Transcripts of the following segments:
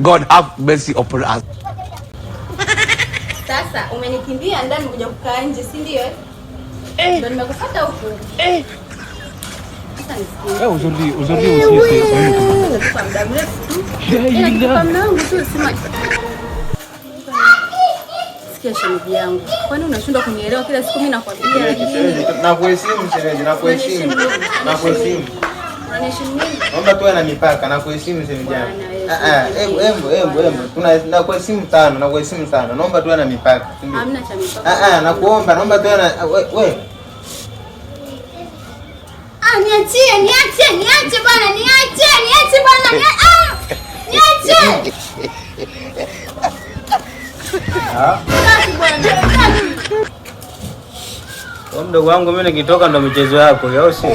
God have mercy upon us. Sasa umenikimbia ndani kuja kukaa nje, si ndio? Ndio nimekufuata huko. Sasa nisikie. Aujourd'hui aussi c'est Kwa muda mrefu. Kwa muda wangu tu sima. Sikia shemeji yangu. Kwani unashindwa kunielewa kila siku mimi nakwambia lakini nakuheshimu shemeji, nakuheshimu. Unaniheshimu nini? Naomba tuwe na mipaka, nakuheshimu shemeji yangu. Nakuheshimu sana, nakuheshimu sana. Naomba tuwe na mipaka. Hamna cha mipaka. Nakuomba, naomba tuwe na wewe. Niache bwana, niache bwana. Niache. Kwa mdogo wangu mimi nikitoka ndo michezo yako, au si?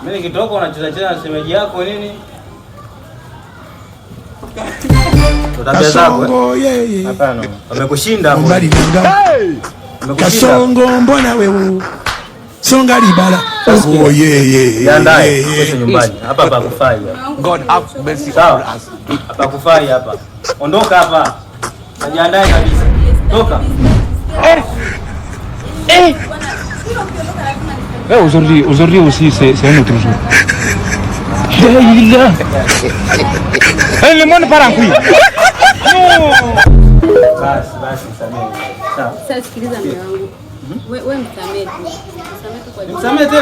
Mimi nikitoka unacheza na shemeji yako nini? Tabia zako. Hapana. Wamekushinda hapo. Kasongo mbona wewe? Songa libala. Jiandae kesho nyumbani. Hapa hapa kufai. God have mercy upon us. Hapa kufai hapa. Ondoka hapa. Jiandae kabisa. Toka. Aujourd'hui aussi c'est un autre jour. Le monde part en couille. Basi samehe. Sasa sikiliza mume wangu. Wewe msamehe tu. Msamehe tu kwa nini? Msamehe tu.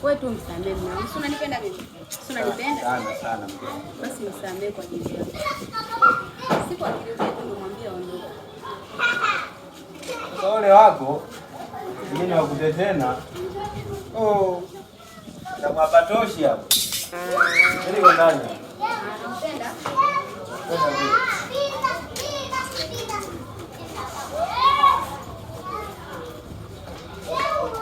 Wewe tu msamehe mume wangu. Si unanipenda mimi? Si unanipenda? Sana. Basi msamehe kwa ajili yangu. Si kwa ajili yako nimwambia ondoka. Sasa wale wako mimi wakute tena. Ndio hapatoshi hapo. Ndio ndani. Unanipenda?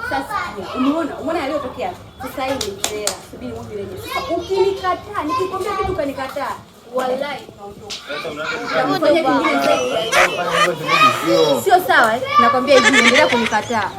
Sasa umeona aliyotokea sasa hivi mzee, subiri Mungu ireje. Sasa ukinikataa, nikikwambia kitu kanikataa, wallahi naondoka. Sio sawa, nakwambia hivi endelea kunikataa.